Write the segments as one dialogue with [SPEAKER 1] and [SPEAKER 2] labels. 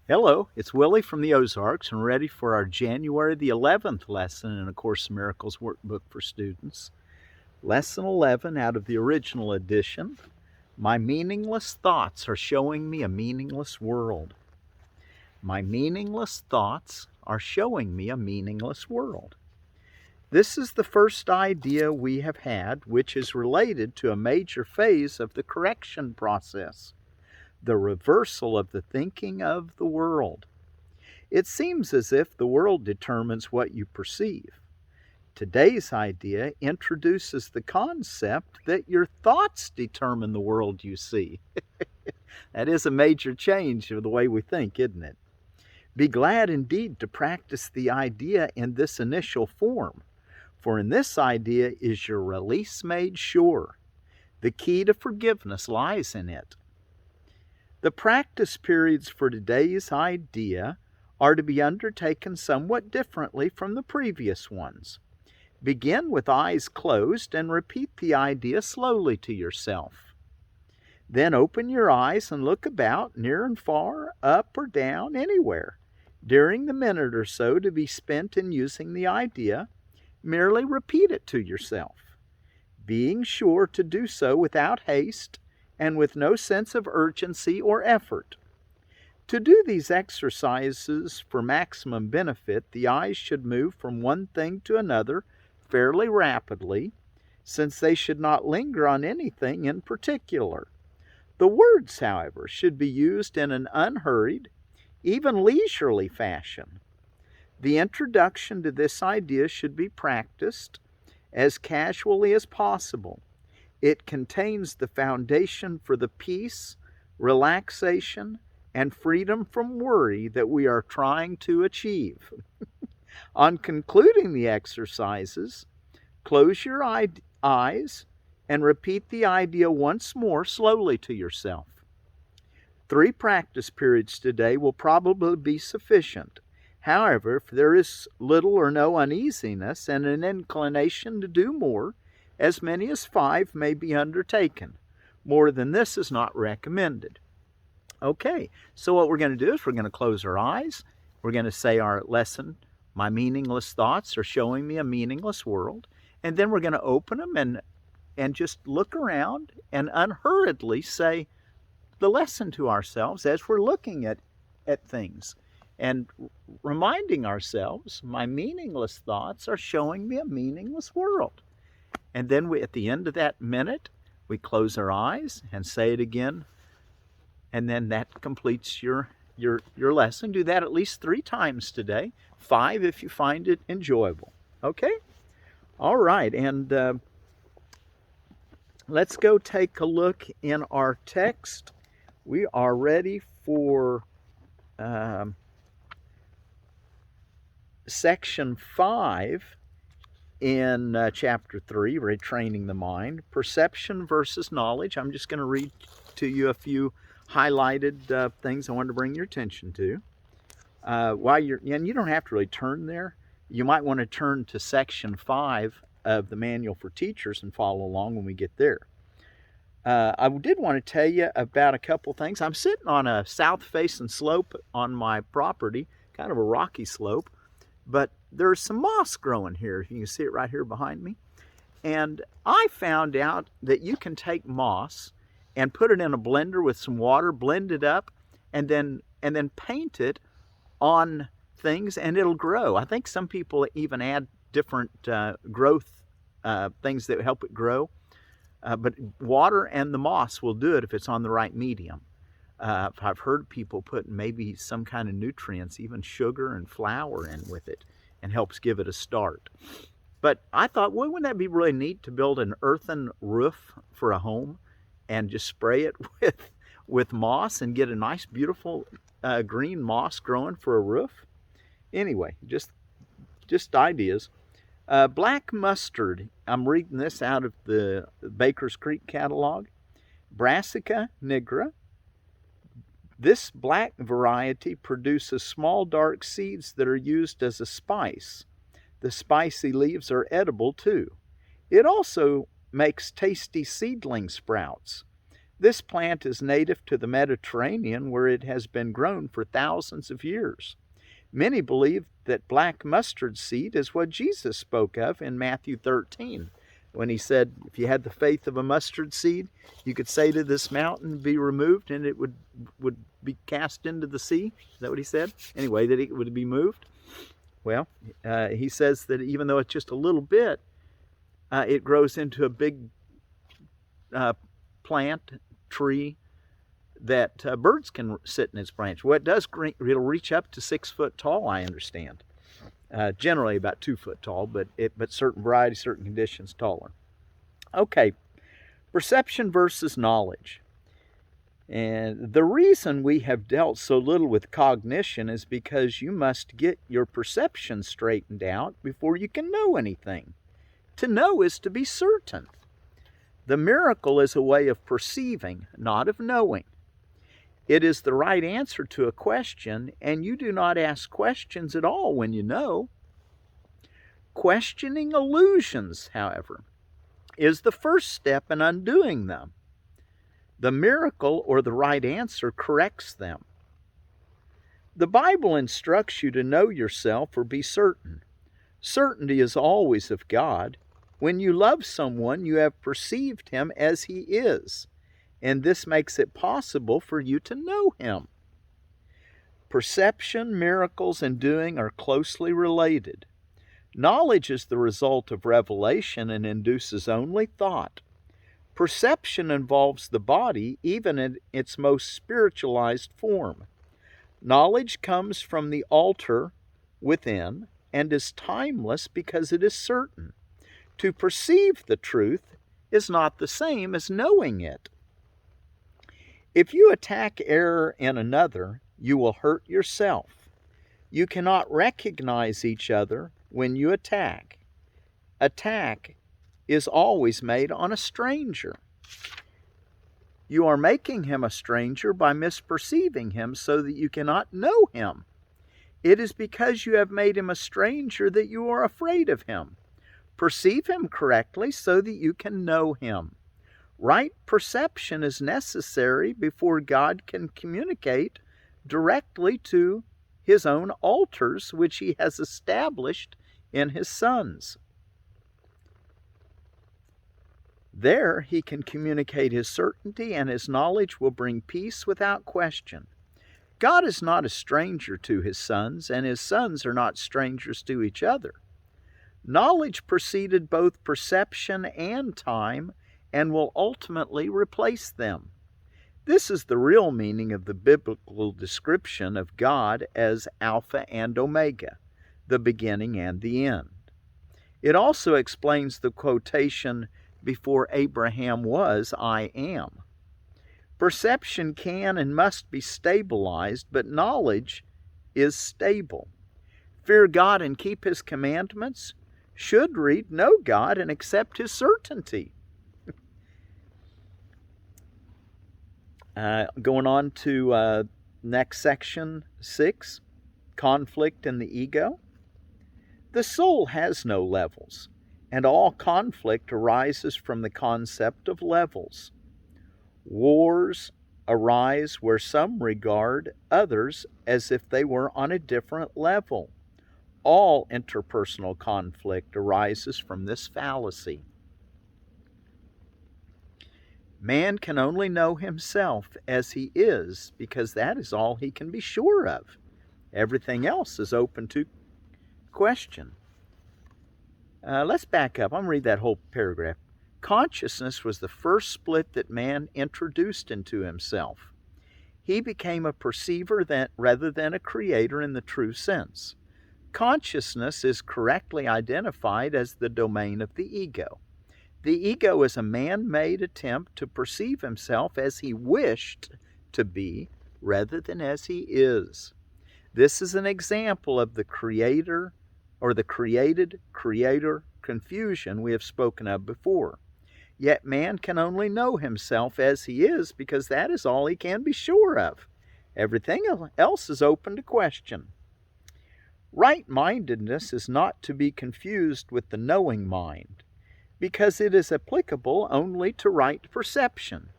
[SPEAKER 1] Hello, it's Willie from the Ozarks and ready for our January the 11th lesson in A Course in Miracles workbook for students. Lesson 11 out of the original edition. My meaningless thoughts are showing me a meaningless world. My meaningless thoughts are showing me a meaningless world. This is the first idea we have had, which is related to a major phase of the correction process, the reversal of the thinking of the world. It seems as if the world determines what you perceive. Today's idea introduces the concept that your thoughts determine the world you see. That is a major change of the way we think, isn't it? Be glad indeed to practice the idea in this initial form, for in this idea is your release made sure. The key to forgiveness lies in it. The practice periods for today's idea are to be undertaken somewhat differently from the previous ones. Begin with eyes closed and repeat the idea slowly to yourself. Then open your eyes and look about, near and far, up or down, anywhere. During the minute or so to be spent in using the idea, merely repeat it to yourself, being sure to do so without haste and with no sense of urgency or effort. To do these exercises for maximum benefit, the eyes should move from one thing to another fairly rapidly, since they should not linger on anything in particular. The words, however, should be used in an unhurried, even leisurely fashion. The introduction to this idea should be practiced as casually as possible. It contains the foundation for the peace, relaxation, and freedom from worry that we are trying to achieve. On concluding the exercises, close your eyes and repeat the idea once more slowly to yourself. 3 practice periods today will probably be sufficient. However, if there is little or no uneasiness and an inclination to do more, as many as 5 may be undertaken. More than this is not recommended. Okay, so what we're going to do is we're going to close our eyes. We're going to say our lesson, my meaningless thoughts are showing me a meaningless world. And then we're going to open them and just look around and unhurriedly say the lesson to ourselves as we're looking at things. And reminding ourselves, my meaningless thoughts are showing me a meaningless world. And then at the end of that minute, we close our eyes and say it again. And then that completes your lesson. Do that at least 3 times today. 5 if you find it enjoyable. Okay? All right. And let's go take a look in our text. We are ready for section 5 in chapter 3, Retraining the Mind, Perception versus Knowledge. I'm just going to read to you a few highlighted things I wanted to bring your attention to. And you don't have to really turn there. You might want to turn to section 5 of the Manual for Teachers and follow along when we get there. I did want to tell you about a couple things. I'm sitting on a south-facing slope on my property, kind of a rocky slope, but there's some moss growing here. You can see it right here behind me. And I found out that you can take moss and put it in a blender with some water, blend it up, and then paint it on things, and it'll grow. I think some people even add different growth things that help it grow. But water and the moss will do it if it's on the right medium. I've heard people put maybe some kind of nutrients, even sugar and flour in with it, and helps give it a start. But I thought, well, wouldn't that be really neat to build an earthen roof for a home and just spray it with moss and get a nice, beautiful green moss growing for a roof? Anyway, just ideas. Black mustard, I'm reading this out of the Baker's Creek catalog. Brassica nigra. This black variety produces small dark seeds that are used as a spice. The spicy leaves are edible too. It also makes tasty seedling sprouts. This plant is native to the Mediterranean, where it has been grown for thousands of years. Many believe that black mustard seed is what Jesus spoke of in Matthew 13, when he said, if you had the faith of a mustard seed, you could say to this mountain, be removed, and it would be cast into the sea. Is that what he said? Anyway, that it would be moved. Well, he says that even though it's just a little bit, it grows into a big plant, tree, that birds can sit in its branch. Well, it'll reach up to 6 foot tall, I understand. Generally about 2 foot tall, but certain varieties, certain conditions, taller. Okay, perception versus knowledge. And the reason we have dealt so little with cognition is because you must get your perception straightened out before you can know anything. To know is to be certain. The miracle is a way of perceiving, not of knowing. It is the right answer to a question, and you do not ask questions at all when you know. Questioning illusions, however, is the first step in undoing them. The miracle or the right answer corrects them. The Bible instructs you to know yourself or be certain. Certainty is always of God. When you love someone, you have perceived him as he is, and this makes it possible for you to know him. Perception, miracles, and doing are closely related. Knowledge is the result of revelation and induces only thought. Perception involves the body, even in its most spiritualized form. Knowledge comes from the altar within and is timeless because it is certain. To perceive the truth is not the same as knowing it. If you attack error in another, you will hurt yourself. You cannot recognize each other when you attack. Attack is always made on a stranger. You are making him a stranger by misperceiving him so that you cannot know him. It is because you have made him a stranger that you are afraid of him. Perceive him correctly so that you can know him. Right perception is necessary before God can communicate directly to his own altars, which he has established in his sons. There he can communicate his certainty, and his knowledge will bring peace without question. God is not a stranger to his sons, and his sons are not strangers to each other. Knowledge preceded both perception and time, and will ultimately replace them. This is the real meaning of the biblical description of God as Alpha and Omega, the beginning and the end. It also explains the quotation, "Before Abraham was, I am." Perception can and must be stabilized, but knowledge is stable. Fear God and keep his commandments. Should read, know God and accept his certainty. Going on to next section 6, conflict in the ego. The soul has no levels, and all conflict arises from the concept of levels. Wars arise where some regard others as if they were on a different level. All interpersonal conflict arises from this fallacy. Man can only know himself as he is because that is all he can be sure of. Everything else is open to question. Let's back up. I'm going to read that whole paragraph. Consciousness was the first split that man introduced into himself. He became a perceiver rather than a creator in the true sense. Consciousness is correctly identified as the domain of the ego. The ego is a man-made attempt to perceive himself as he wished to be rather than as he is. This is an example of the creator or the created-creator confusion we have spoken of before. Yet man can only know himself as he is because that is all he can be sure of. Everything else is open to question. Right-mindedness is not to be confused with the knowing mind, because it is applicable only to right perception.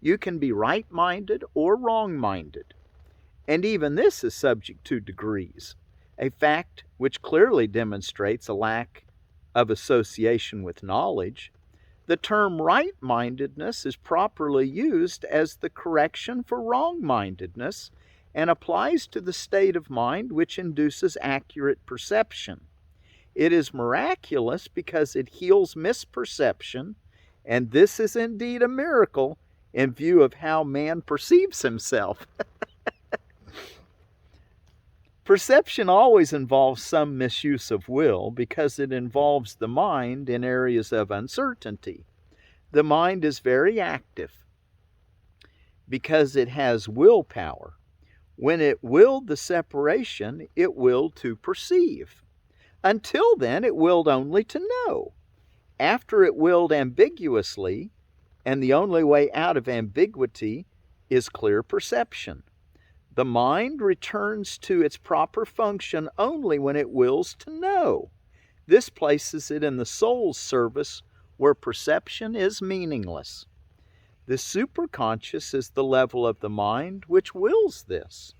[SPEAKER 1] You can be right-minded or wrong-minded. And even this is subject to degrees, a fact which clearly demonstrates a lack of association with knowledge. The term right-mindedness is properly used as the correction for wrong-mindedness and applies to the state of mind which induces accurate perception. It is miraculous because it heals misperception, and this is indeed a miracle in view of how man perceives himself. Perception always involves some misuse of will because it involves the mind in areas of uncertainty. The mind is very active because it has willpower. When it willed the separation, it willed to perceive. Until then, it willed only to know. After it willed ambiguously, and the only way out of ambiguity is clear perception. The mind returns to its proper function only when it wills to know. This places it in the soul's service where perception is meaningless. The superconscious is the level of the mind which wills this.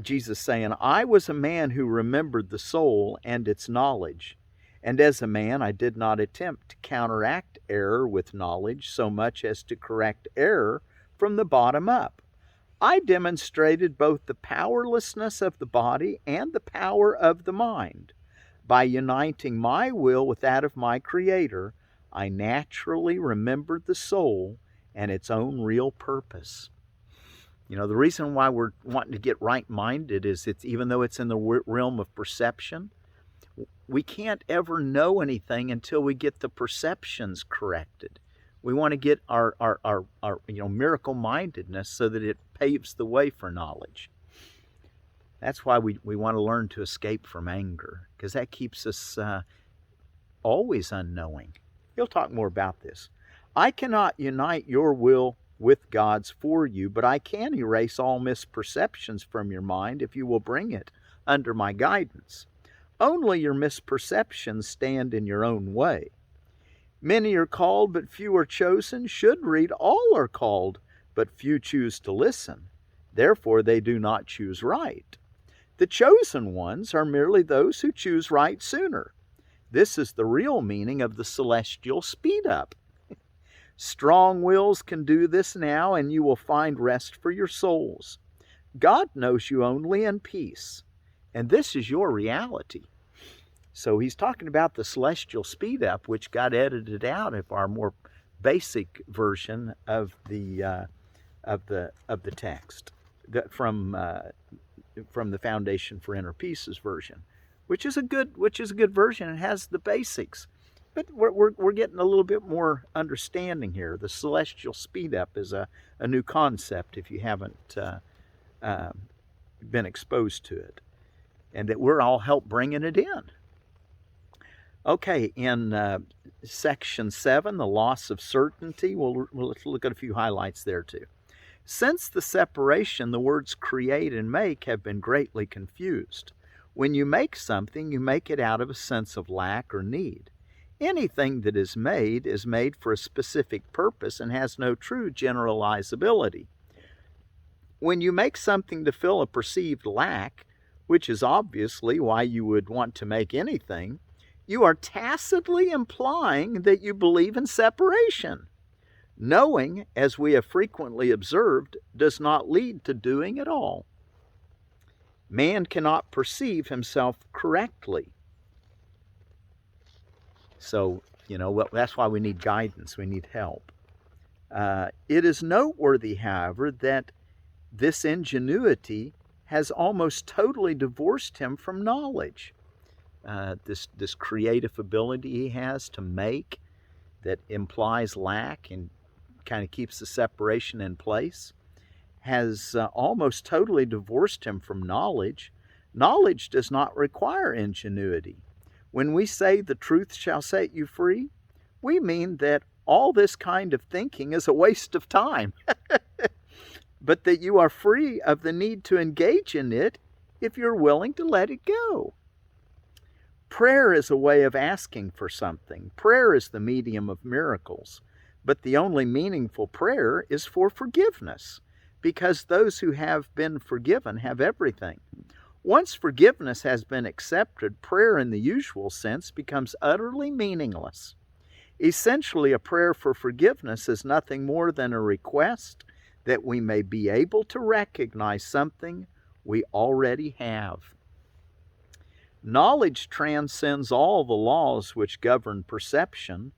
[SPEAKER 1] Jesus saying, I was a man who remembered the soul and its knowledge. And as a man, I did not attempt to counteract error with knowledge so much as to correct error from the bottom up. I demonstrated both the powerlessness of the body and the power of the mind. By uniting my will with that of my Creator, I naturally remembered the soul and its own real purpose. You know, the reason why we're wanting to get right-minded is even though it's in the realm of perception, we can't ever know anything until we get the perceptions corrected. We want to get our miracle-mindedness so that it paves the way for knowledge. That's why we want to learn to escape from anger, because that keeps us always unknowing. He'll talk more about this. I cannot unite your will with God's for you, but I can erase all misperceptions from your mind if you will bring it under my guidance. Only your misperceptions stand in your own way. Many are called, but few are chosen. Should read, all are called, but few choose to listen. Therefore they do not choose right. The chosen ones are merely those who choose right sooner. This is the real meaning of the celestial speed up. Strong wills can do this now, and you will find rest for your souls. God knows you only in peace, and this is your reality. So he's talking about the celestial speed up, which got edited out of our more basic version of the text from the Foundation for Inner Peace's version, which is a good version. It has the basics. But we're getting a little bit more understanding here. The celestial speed up is a new concept if you haven't been exposed to it, and that we're all help bringing it in. Okay, in section 7, the loss of certainty, we'll look at a few highlights there too. Since the separation, the words create and make have been greatly confused. When you make something, you make it out of a sense of lack or need. Anything that is made for a specific purpose and has no true generalizability. When you make something to fill a perceived lack, which is obviously why you would want to make anything, you are tacitly implying that you believe in separation. Knowing, as we have frequently observed, does not lead to doing at all. Man cannot perceive himself correctly. So, that's why we need guidance, we need help. It is noteworthy, however, that this ingenuity has almost totally divorced him from knowledge. This creative ability he has to make that implies lack and kind of keeps the separation in place has almost totally divorced him from knowledge. Knowledge does not require ingenuity. When we say the truth shall set you free, we mean that all this kind of thinking is a waste of time, but that you are free of the need to engage in it if you're willing to let it go. Prayer is a way of asking for something. Prayer is the medium of miracles. But the only meaningful prayer is for forgiveness, because those who have been forgiven have everything. Once forgiveness has been accepted, prayer in the usual sense becomes utterly meaningless. Essentially, a prayer for forgiveness is nothing more than a request that we may be able to recognize something we already have. Knowledge transcends all the laws which govern perception,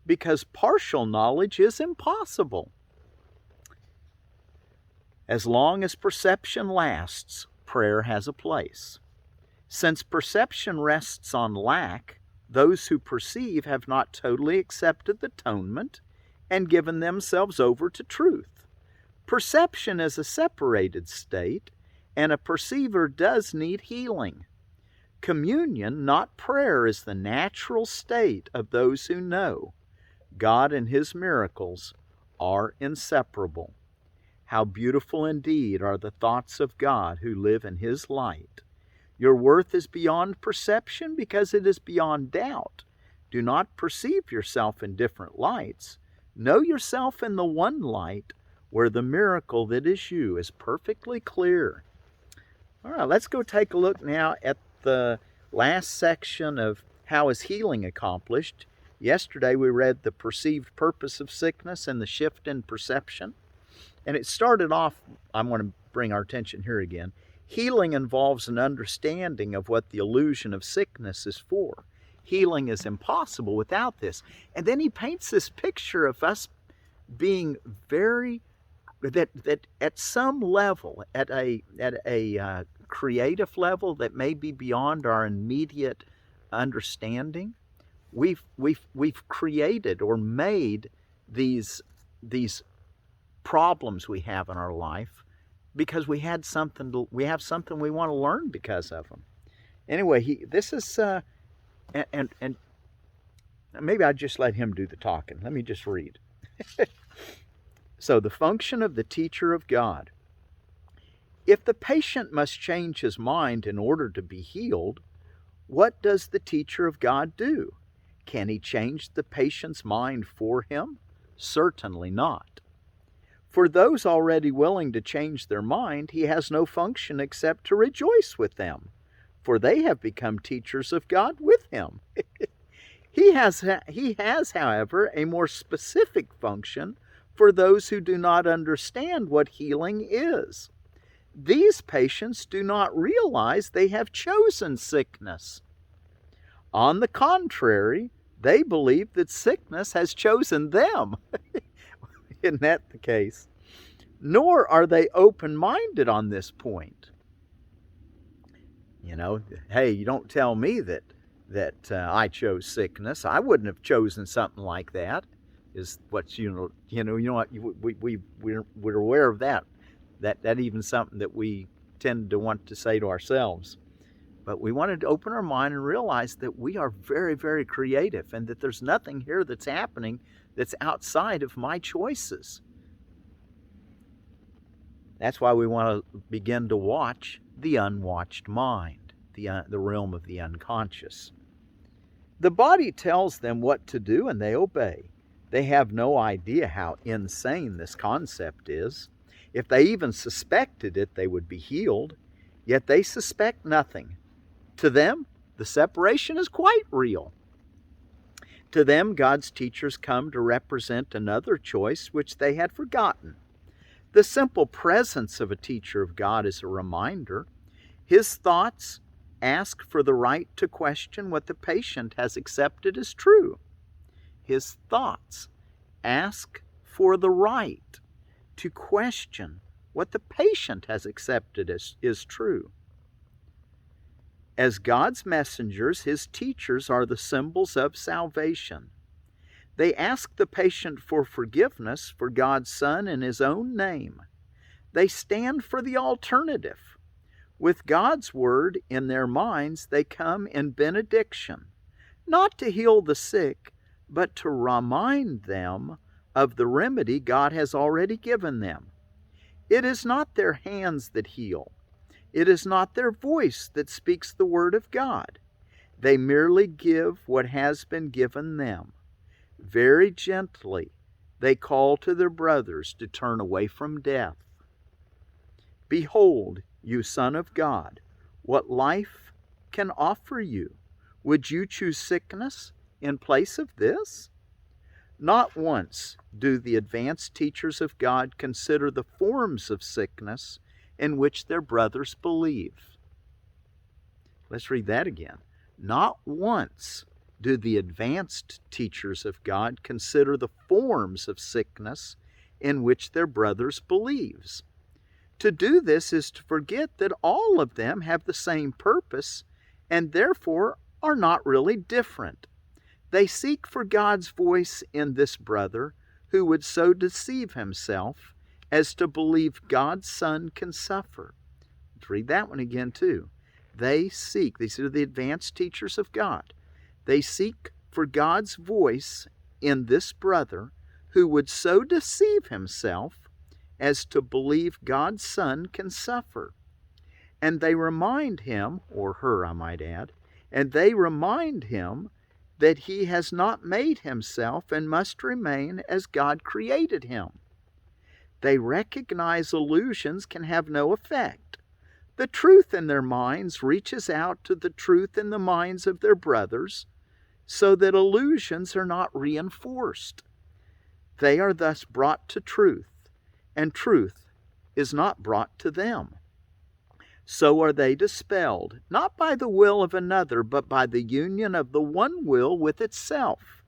[SPEAKER 1] because partial knowledge is impossible. As long as perception lasts, prayer has a place. Since perception rests on lack, those who perceive have not totally accepted the atonement and given themselves over to truth. Perception is a separated state, and a perceiver does need healing. Communion, not prayer, is the natural state of those who know. God and His miracles are inseparable. How beautiful indeed are the thoughts of God who live in His light. Your worth is beyond perception because it is beyond doubt. Do not perceive yourself in different lights. Know yourself in the one light where the miracle that is you is perfectly clear. All right, let's go take a look now at the last section of how is healing accomplished. Yesterday we read the perceived purpose of sickness and the shift in perception. And it started off, I'm going to bring our attention here again. Healing involves an understanding of what the illusion of sickness is for. Healing is impossible without this. And then he paints this picture of us being that at some level, at a creative level that may be beyond our immediate understanding, we've created or made these problems we have in our life because we have something we want to learn because of them. Anyway, this is and maybe I just let him do the talking. Let me just read. So, the function of the teacher of God. If the patient must change his mind in order to be healed, what does the teacher of God do? Can he change the patient's mind for him? Certainly not. For those already willing to change their mind, he has no function except to rejoice with them, for they have become teachers of God with him. He has, however, a more specific function for those who do not understand what healing is. These patients do not realize they have chosen sickness. On the contrary, they believe that sickness has chosen them. Isn't that the case? Nor are they open-minded on this point. You know, hey, you don't tell me that I chose sickness. I wouldn't have chosen something like that. Is what you know what we're aware of that even something that we tend to want to say to ourselves. But we wanted to open our mind and realize that we are very, very creative and that there's nothing here that's happening that's outside of my choices. That's why we want to begin to watch the unwatched mind, the realm of the unconscious. The body tells them what to do and they obey. They have no idea how insane this concept is. If they even suspected it, they would be healed. Yet they suspect nothing. To them, the separation is quite real. To them, God's teachers come to represent another choice which they had forgotten. The simple presence of a teacher of God is a reminder. His thoughts ask for the right to question what the patient has accepted as true. His thoughts ask for the right to question what the patient has accepted as is true. As God's messengers, His teachers are the symbols of salvation. They ask the patient for forgiveness for God's Son in His own name. They stand for the alternative. With God's word in their minds, they come in benediction, not to heal the sick, but to remind them of the remedy God has already given them. It is not their hands that heal. It is not their voice that speaks the word of God. They merely give what has been given them. Very gently, they call to their brothers to turn away from death. Behold, you Son of God, what life can offer you. Would you choose sickness in place of this? Not once do the advanced teachers of God consider the forms of sickness in which their brothers believe. Let's read that again. Not once do the advanced teachers of God consider the forms of sickness in which their brothers believes. To do this is to forget that all of them have the same purpose and therefore are not really different. They seek for God's voice in this brother who would so deceive himself as to believe God's Son can suffer. Let's read that one again too. These are the advanced teachers of God. They seek for God's voice in this brother who would so deceive himself as to believe God's Son can suffer. And they remind him, or her I might add, and they remind him that he has not made himself and must remain as God created him. They recognize illusions can have no effect. The truth in their minds reaches out to the truth in the minds of their brothers, so that illusions are not reinforced. They are thus brought to truth, and truth is not brought to them. So are they dispelled, not by the will of another, but by the union of the one will with itself.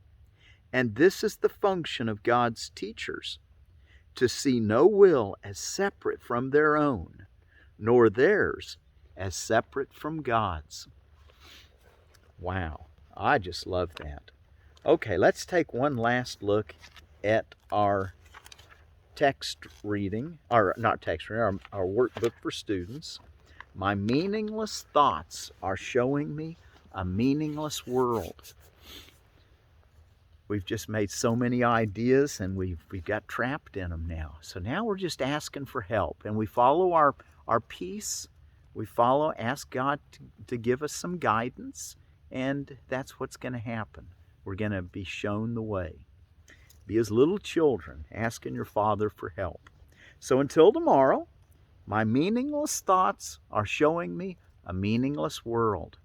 [SPEAKER 1] And this is the function of God's teachers, to see no will as separate from their own, nor theirs as separate from God's. Wow, I just love that. Okay, let's take one last look at our text reading, or not text reading, our workbook for students. My meaningless thoughts are showing me a meaningless world. We've just made so many ideas and we've got trapped in them now. So now we're just asking for help, and we follow our peace. We ask God to give us some guidance, and that's what's going to happen. We're going to be shown the way. Be as little children, asking your Father for help. So until tomorrow, my meaningless thoughts are showing me a meaningless world.